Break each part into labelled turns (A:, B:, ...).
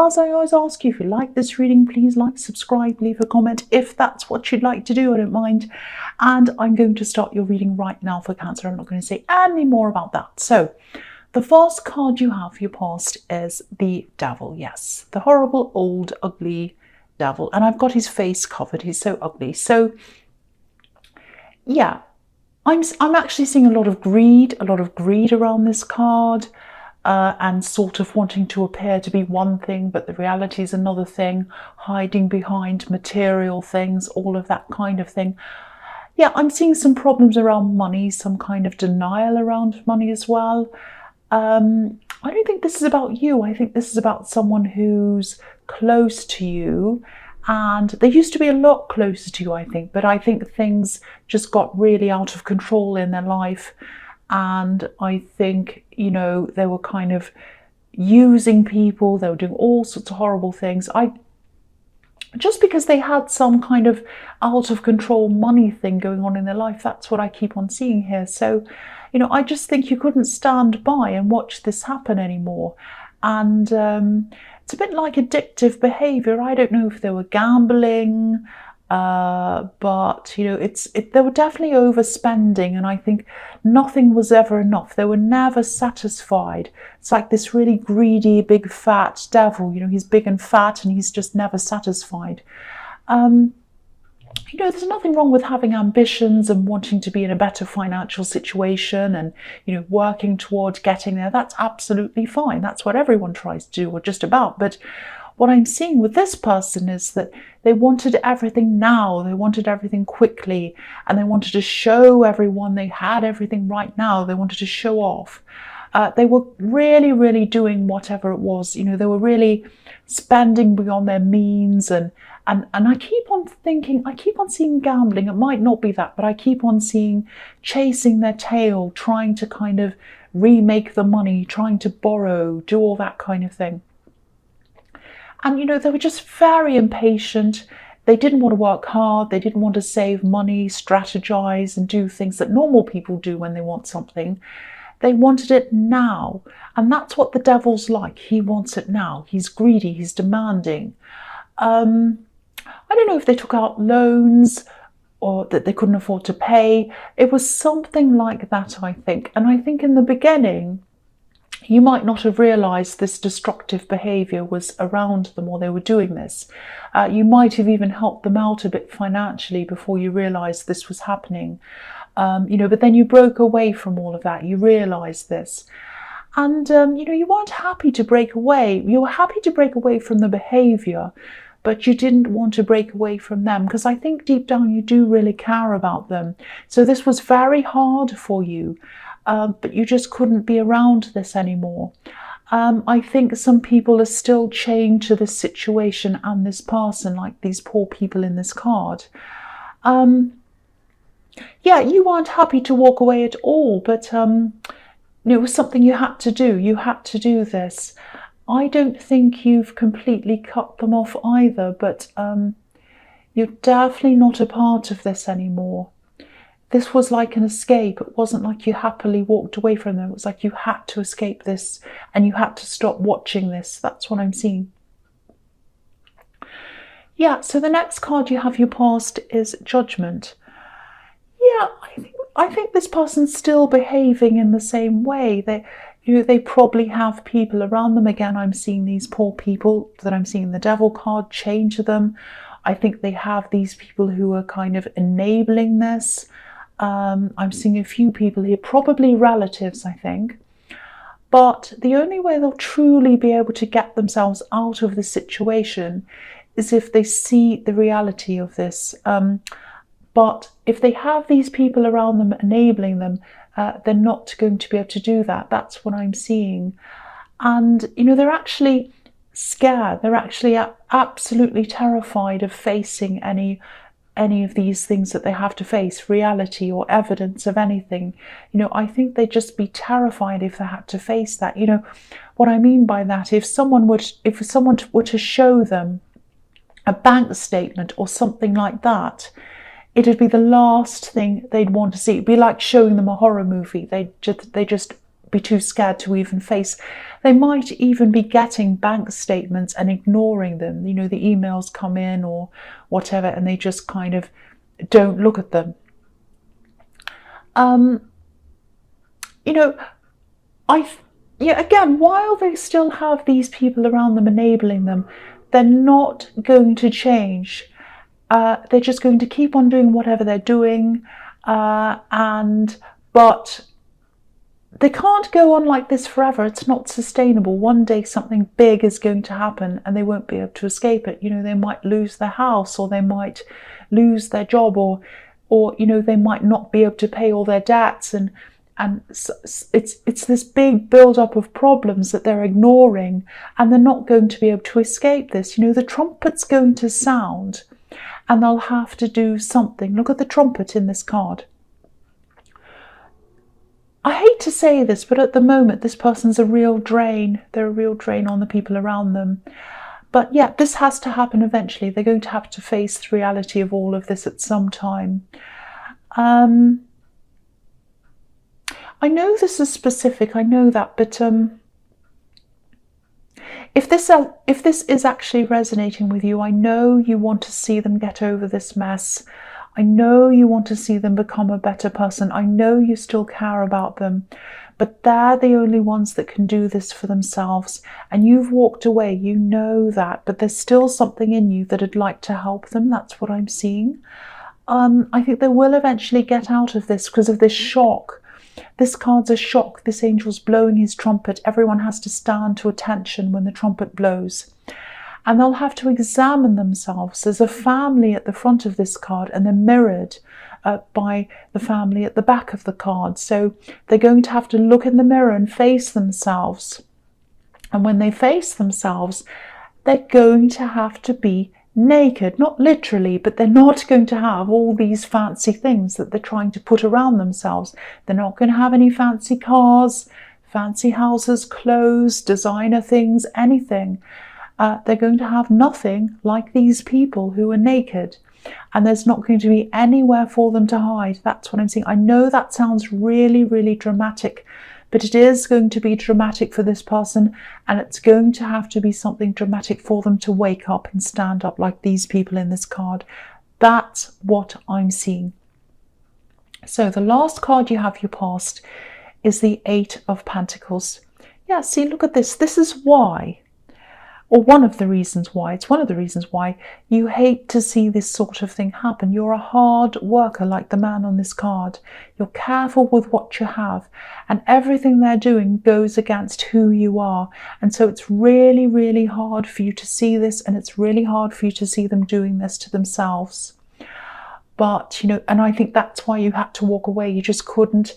A: as I always ask you, if you like this reading, please like, subscribe, leave a comment if that's what you'd like to do. I don't mind. And I'm going to start your reading right now for Cancer. I'm not going to say any more about that. So the first card you have for your past is the Devil. Yes, the horrible, old, ugly Devil. And I've got his face covered. He's so ugly. So yeah, I'm actually seeing a lot of greed around this card, and sort of wanting to appear to be one thing, but the reality is another thing, hiding behind material things, all of that kind of thing. Yeah, I'm seeing some problems around money, some kind of denial around money as well. I don't think this is about you. I think this is about someone who's close to you. And they used to be a lot closer to you, I think. But I think things just got really out of control in their life. And I think, you know, they were kind of using people. They were doing all sorts of horrible things. Just because they had some kind of out of control money thing going on in their life. That's what I keep on seeing here. So, you know, I just think you couldn't stand by and watch this happen anymore. And it's a bit like addictive behavior. I don't know if they were gambling, but you know, they were definitely overspending, and I think nothing was ever enough. They were never satisfied. It's like this really greedy, big, fat devil. You know, he's big and fat, and he's just never satisfied. You know, there's nothing wrong with having ambitions and wanting to be in a better financial situation and, you know, working towards getting there. That's absolutely fine. That's what everyone tries to do, or just about. But what I'm seeing with this person is that they wanted everything now. They wanted everything quickly, and they wanted to show everyone they had everything right now. They wanted to show off. They were really, really doing whatever it was. You know, they were really spending beyond their means, and I keep on thinking, I keep on seeing gambling. It might not be that, but I keep on seeing chasing their tail, trying to kind of remake the money, trying to borrow, do all that kind of thing. And, you know, they were just very impatient. They didn't want to work hard. They didn't want to save money, strategize, and do things that normal people do when they want something. They wanted it now. And that's what the devil's like. He wants it now. He's greedy. He's demanding. I don't know if they took out loans or that they couldn't afford to pay. It was something like that, I think. And I think in the beginning, you might not have realized this destructive behavior was around them while they were doing this. You might have even helped them out a bit financially before you realized this was happening. You know, but then you broke away from all of that. You realized this. And, you know, you weren't happy to break away. You were happy to break away from the behavior, but you didn't want to break away from them, because I think deep down you do really care about them. So this was very hard for you, but you just couldn't be around this anymore. I think some people are still chained to this situation and this person, like these poor people in this card. Yeah, you weren't happy to walk away at all, but it was something you had to do. You had to do this. I don't think you've completely cut them off either, but you're definitely not a part of this anymore. This was like an escape. It wasn't like you happily walked away from them. It was like you had to escape this and you had to stop watching this. That's what I'm seeing. Yeah, so the next card you have your past is Judgment. Yeah, I think this person's still behaving in the same way. They probably have people around them. Again, I'm seeing these poor people that I'm seeing the Devil card chained to them. I think they have these people who are kind of enabling this. I'm seeing a few people here, probably relatives, I think. But the only way they'll truly be able to get themselves out of this situation is if they see the reality of this. But if they have these people around them enabling them, they're not going to be able to do that. That's what I'm seeing. And, you know, they're actually scared. They're actually absolutely terrified of facing any of these things that they have to face, reality or evidence of anything. You know, I think they'd just be terrified if they had to face that. You know, what I mean by that, if someone were to show them a bank statement or something like that, it'd be the last thing they'd want to see. It'd be like showing them a horror movie. They just be too scared to even face. They might even be getting bank statements and ignoring them. You know, the emails come in or whatever, and they just kind of don't look at them. You know, again, while they still have these people around them enabling them, they're not going to change. They're just going to keep on doing whatever they're doing, but they can't go on like this forever. It's not sustainable. One day something big is going to happen and they won't be able to escape it. You know, they might lose their house, or they might lose their job, or you know, they might not be able to pay all their debts, and it's this big build-up of problems that they're ignoring, and they're not going to be able to escape this. You know, the trumpet's going to sound and they'll have to do something. Look at the trumpet in this card. I hate to say this, but at the moment this person's a real drain. They're a real drain on the people around them. But yeah, this has to happen eventually. They're going to have to face the reality of all of this at some time. I know this is specific, I know that, but if this is actually resonating with you, I know you want to see them get over this mess. I know you want to see them become a better person. I know you still care about them, but they're the only ones that can do this for themselves. And you've walked away, you know that, but there's still something in you that'd like to help them. That's what I'm seeing. I think they will eventually get out of this because of this shock. This card's a shock. This angel's blowing his trumpet. Everyone has to stand to attention when the trumpet blows. And they'll have to examine themselves. There's a family at the front of this card, and they're mirrored by the family at the back of the card. So they're going to have to look in the mirror and face themselves. And when they face themselves, they're going to have to be naked, not literally, but they're not going to have all these fancy things that they're trying to put around themselves. They're not going to have any fancy cars, fancy houses, clothes, designer things, anything. They're going to have nothing like these people who are naked, and there's not going to be anywhere for them to hide. That's what I'm seeing. I know that sounds really, really dramatic, but it is going to be dramatic for this person, and it's going to have to be something dramatic for them to wake up and stand up like these people in this card. That's what I'm seeing. So the last card you have your past is the Eight of Pentacles. Yeah, see, look at this. This is why, or one of the reasons why, it's one of the reasons why you hate to see this sort of thing happen. You're a hard worker like the man on this card. You're careful with what you have, and everything they're doing goes against who you are. And so it's really, really hard for you to see this, and it's really hard for you to see them doing this to themselves. But, you know, and I think that's why you had to walk away. You just couldn't,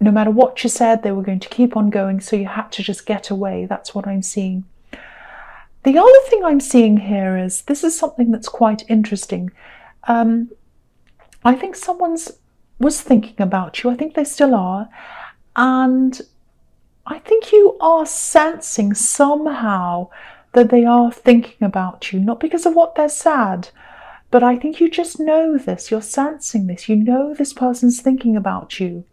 A: no matter what you said, they were going to keep on going, so you had to just get away. That's what I'm seeing. The other thing I'm seeing here is, this is something that's quite interesting. I think someone's was thinking about you. I think they still are. And I think you are sensing somehow that they are thinking about you, not because of what they're sad, but I think you just know this. You're sensing this. You know this person's thinking about you.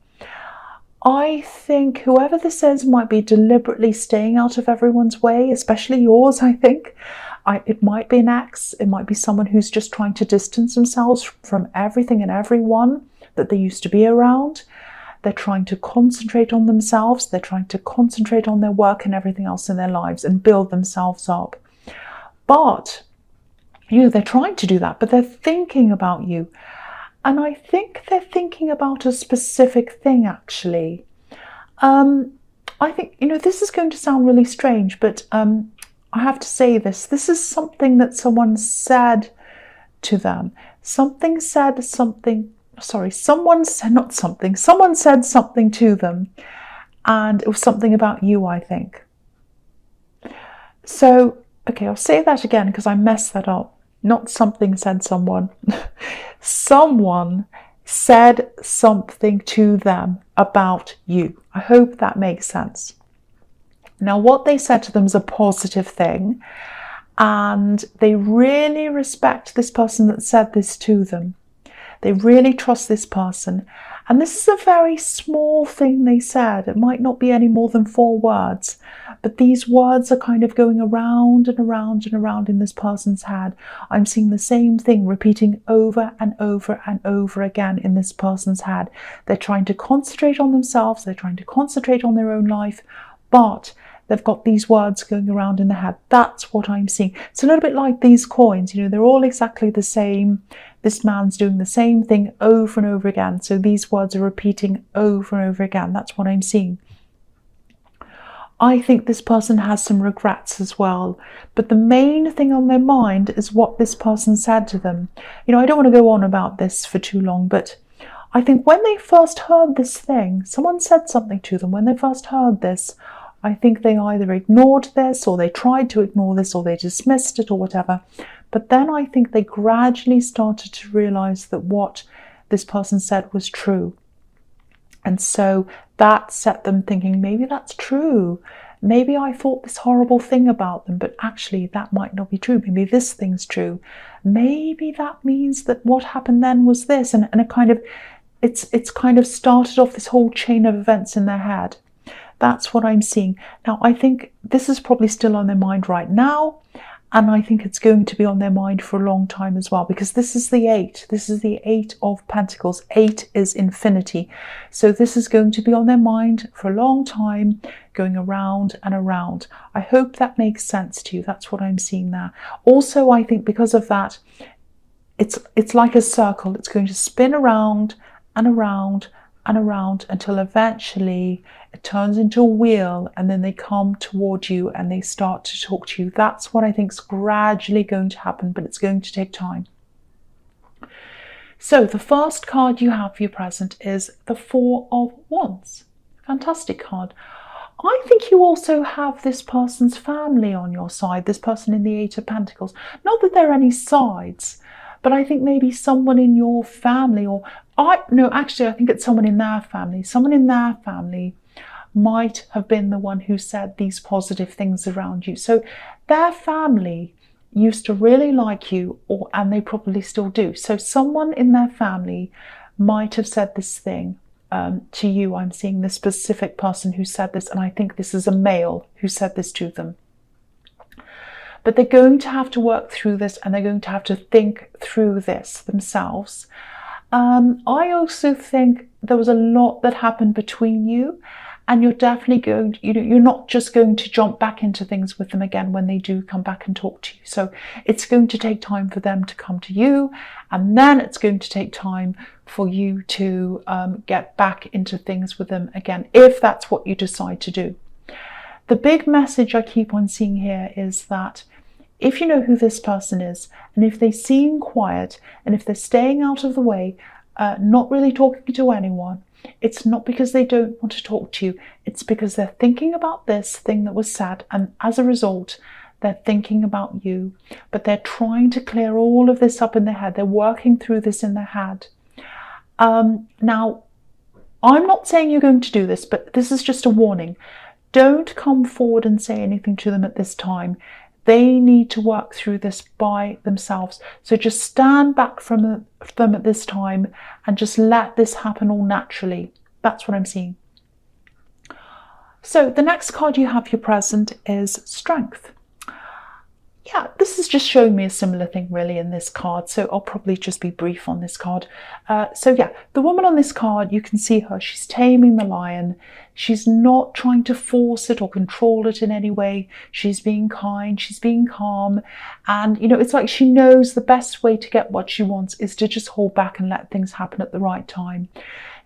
A: I think whoever this is might be deliberately staying out of everyone's way, especially yours, I think. It might be an ex. It might be someone who's just trying to distance themselves from everything and everyone that they used to be around. They're trying to concentrate on themselves. They're trying to concentrate on their work and everything else in their lives and build themselves up. But, you know, they're trying to do that, but they're thinking about you. And I think they're thinking about a specific thing, actually. I think, you know, this is going to sound really strange, but I have to say this. This is something that someone said to them. Someone said something to them, and it was something about you, I think. So, okay, I'll say that again because I messed that up. Not something said someone. Someone said something to them about you. I hope that makes sense. Now, what they said to them is a positive thing, and they really respect this person that said this to them. They really trust this person. And this is a very small thing they said. It might not be any more than 4 words, but these words are kind of going around and around and around in this person's head. I'm seeing the same thing repeating over and over and over again in this person's head. They're trying to concentrate on themselves. They're trying to concentrate on their own life, but they've got these words going around in their head. That's what I'm seeing. It's a little bit like these coins, you know, they're all exactly the same. This man's doing the same thing over and over again. So these words are repeating over and over again. That's what I'm seeing. I think this person has some regrets as well. But the main thing on their mind is what this person said to them. You know, I don't want to go on about this for too long, but I think when they first heard this thing, someone said something to them. When they first heard this, I think they either ignored this, or they tried to ignore this, or they dismissed it, or whatever. But then I think they gradually started to realize that what this person said was true. And so that set them thinking, maybe that's true. Maybe I thought this horrible thing about them, but actually that might not be true. Maybe this thing's true. Maybe that means that what happened then was this. And it kind of, it's kind of started off this whole chain of events in their head. That's what I'm seeing. Now, I think this is probably still on their mind right now. And I think it's going to be on their mind for a long time as well, because this is the 8. This is the 8 of Pentacles. 8 is infinity. So this is going to be on their mind for a long time, going around and around. I hope that makes sense to you. That's what I'm seeing there. Also, I think because of that, it's like a circle. It's going to spin around and around and around until eventually it turns into a wheel, and then they come toward you and they start to talk to you. That's what I think is gradually going to happen, but it's going to take time. So the first card you have for your present is the 4 of Wands. Fantastic card. I think you also have this person's family on your side, this person in the 8 of Pentacles. Not that there are any sides, but I think maybe someone in your family, or I think it's someone in their family. Someone in their family might have been the one who said these positive things around you. So their family used to really like you, and they probably still do. So someone in their family might have said this thing to you. I'm seeing this specific person who said this, and I think this is a male who said this to them. But they're going to have to work through this, and they're going to have to think through this themselves. I also think there was a lot that happened between you, and you're definitely going to, you're not just going to jump back into things with them again when they do come back and talk to you. So it's going to take time for them to come to you, and then it's going to take time for you to get back into things with them again, if that's what you decide to do. The big message I keep on seeing here is that if you know who this person is, and if they seem quiet, and if they're staying out of the way, not really talking to anyone, it's not because they don't want to talk to you. It's because they're thinking about this thing that was said, and as a result, they're thinking about you. But they're trying to clear all of this up in their head. They're working through this in their head. Now, I'm not saying you're going to do this, but this is just a warning. Don't come forward and say anything to them at this time. They need to work through this by themselves. So just stand back from them at this time and just let this happen all naturally. That's what I'm seeing. So the next card you have for your present is Strength. Yeah, this is just showing me a similar thing really in this card, so I'll probably just be brief on this card. So yeah, the woman on this card, you can see her, she's taming the lion. She's not trying to force it or control it in any way. She's being kind, she's being calm, and it's like she knows the best way to get what she wants is to just hold back and let things happen at the right time.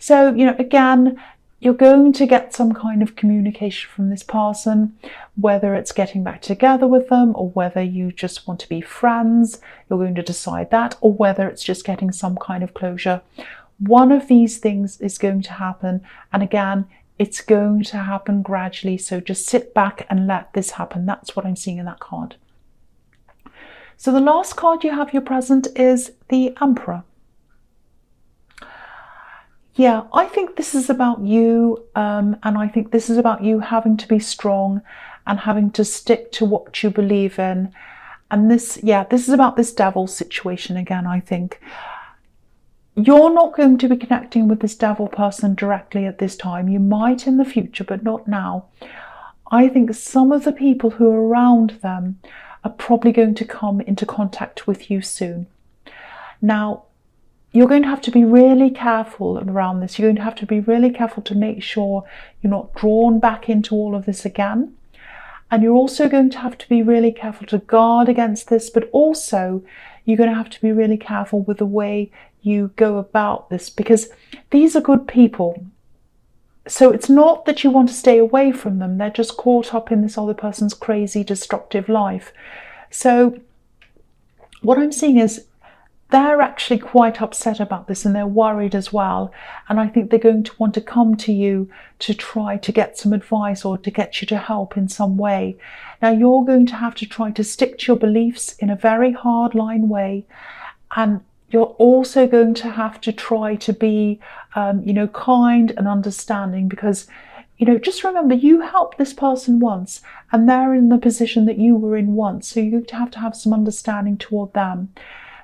A: So, again, you're going to get some kind of communication from this person, whether it's getting back together with them or whether you just want to be friends. You're going to decide that, or whether it's just getting some kind of closure. One of these things is going to happen. And again, it's going to happen gradually. So just sit back and let this happen. That's what I'm seeing in that card. So the last card you have your present is the Emperor. Yeah, I think this is about you, and I think this is about you having to be strong and having to stick to what you believe in. And this is about this devil situation again, I think. You're not going to be connecting with this devil person directly at this time. You might in the future, but not now. I think some of the people who are around them are probably going to come into contact with you soon. Now, you're going to have to be really careful around this. You're going to have to be really careful to make sure you're not drawn back into all of this again. And you're also going to have to be really careful to guard against this, but also you're going to have to be really careful with the way you go about this, because these are good people. So it's not that you want to stay away from them. They're just caught up in this other person's crazy, destructive life. So what I'm seeing is they're actually quite upset about this, and they're worried as well. And I think they're going to want to come to you to try to get some advice or to get you to help in some way. Now, you're going to have to try to stick to your beliefs in a very hard-line way. And you're also going to have to try to be, kind and understanding, because, just remember, you helped this person once and they're in the position that you were in once. So you're going to have some understanding toward them.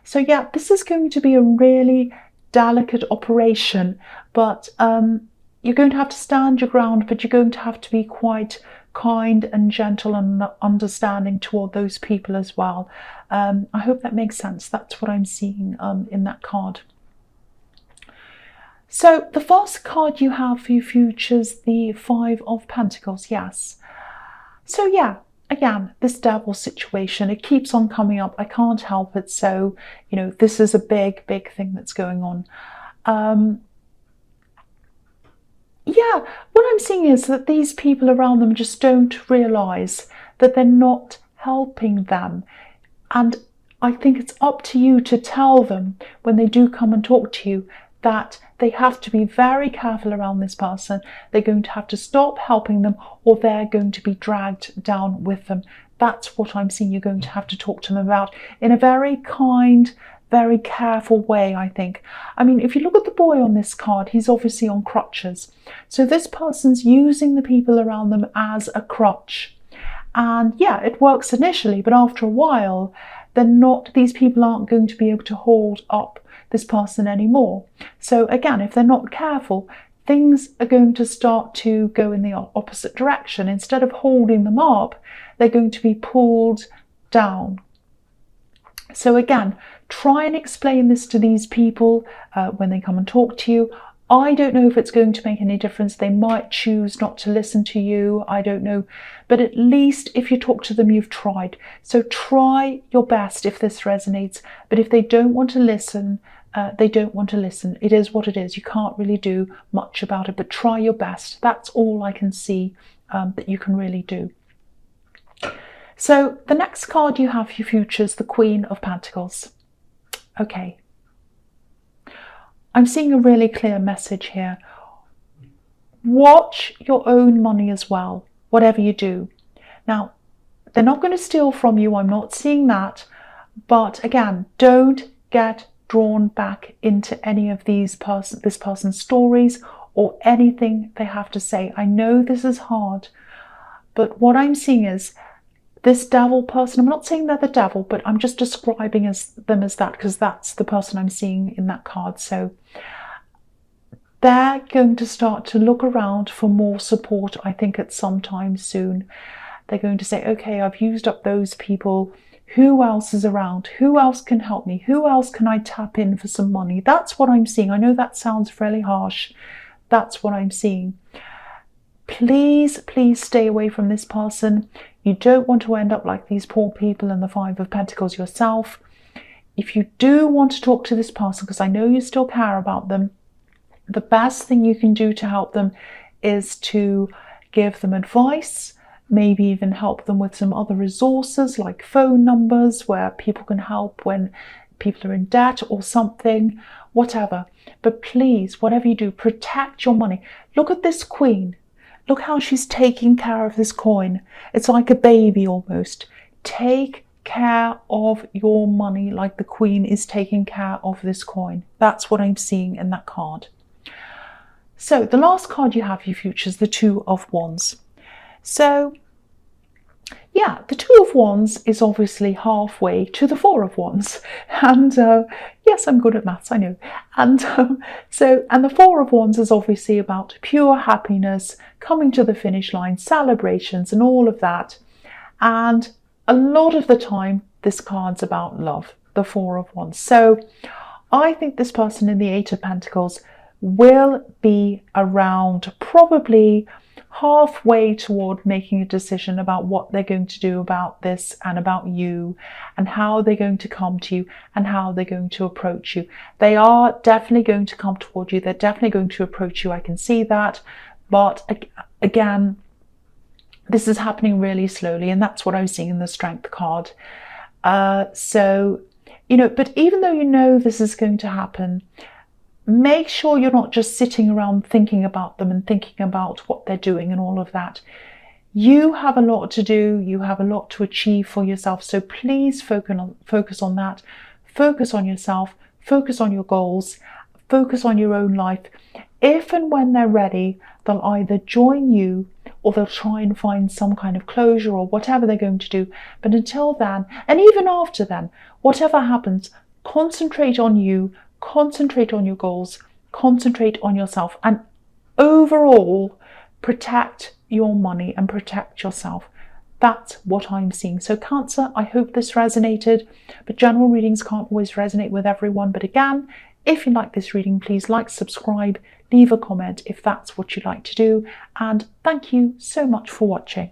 A: So yeah, this is going to be a really delicate operation, but you're going to have to stand your ground, but you're going to have to be quite kind and gentle and understanding toward those people as well. I hope that makes sense. That's what I'm seeing in that card. So the first card you have for your future is the Five of Pentacles. Yes. So yeah. Again, this devil situation, it keeps on coming up. I can't help it. So, this is a big, big thing that's going on. Yeah, what I'm seeing is that these people around them just don't realise that they're not helping them. And I think it's up to you to tell them when they do come and talk to you that they have to be very careful around this person. They're going to have to stop helping them, or they're going to be dragged down with them. That's what I'm seeing you're going to have to talk to them about in a very kind, very careful way, I think. I mean, if you look at the boy on this card, he's obviously on crutches. So this person's using the people around them as a crutch. And yeah, it works initially, but after a while, these people aren't going to be able to hold up this person anymore. So again, if they're not careful, things are going to start to go in the opposite direction. Instead of holding them up, they're going to be pulled down. So again, try and explain this to these people when they come and talk to you. I don't know if it's going to make any difference. They might choose not to listen to you. I don't know. But at least if you talk to them, you've tried. So try your best if this resonates. But if they don't want to listen, they don't want to listen. It is what it is. You can't really do much about it, but try your best. That's all I can see that you can really do. So the next card you have for your future is the Queen of Pentacles. Okay. I'm seeing a really clear message here. Watch your own money as well, whatever you do. Now, they're not going to steal from you. I'm not seeing that. But again, don't get drawn back into any of this person's stories or anything they have to say. I know this is hard, but what I'm seeing is this devil person, I'm not saying they're the devil, but I'm just describing them as that because that's the person I'm seeing in that card. So they're going to start to look around for more support, I think, at some time soon. They're going to say, okay, I've used up those people. Who else is around? Who else can help me? Who else can I tap in for some money? That's what I'm seeing. I know that sounds really harsh. That's what I'm seeing. Please, please stay away from this person. You don't want to end up like these poor people in the Five of Pentacles yourself. If you do want to talk to this person, because I know you still care about them, the best thing you can do to help them is to give them advice, maybe even help them with some other resources like phone numbers where people can help when people are in debt or something, whatever. But please, whatever you do, protect your money. Look at this queen. Look how she's taking care of this coin. It's like a baby almost. Take care of your money like the queen is taking care of this coin. That's what I'm seeing in that card. So the last card you have for your future is the Two of Wands. So yeah, the Two of Wands is obviously halfway to the Four of Wands. And yes, I'm good at maths, I know. And and the Four of Wands is obviously about pure happiness, coming to the finish line, celebrations and all of that. And a lot of the time, this card's about love, the Four of Wands. So I think this person in the Eight of Pentacles will be around probably halfway toward making a decision about what they're going to do about this and about you, and how they're going to come to you and how they're going to approach you. They are definitely going to come toward you. They're definitely going to approach you. I can see that. But again, this is happening really slowly, and that's what I was seeing in the Strength card. So, you know, but even though you know this is going to happen, make sure you're not just sitting around thinking about them and thinking about what they're doing and all of that. You have a lot to do. You have a lot to achieve for yourself. So please focus on that. Focus on yourself. Focus on your goals. Focus on your own life. If and when they're ready, they'll either join you or they'll try and find some kind of closure or whatever they're going to do. But until then, and even after then, whatever happens, concentrate on you. Concentrate on your goals, concentrate on yourself, and overall protect your money and protect yourself. That's what I'm seeing. So Cancer, I hope this resonated, but general readings can't always resonate with everyone. But again, if you like this reading, please like, subscribe, leave a comment if that's what you'd like to do. And thank you so much for watching.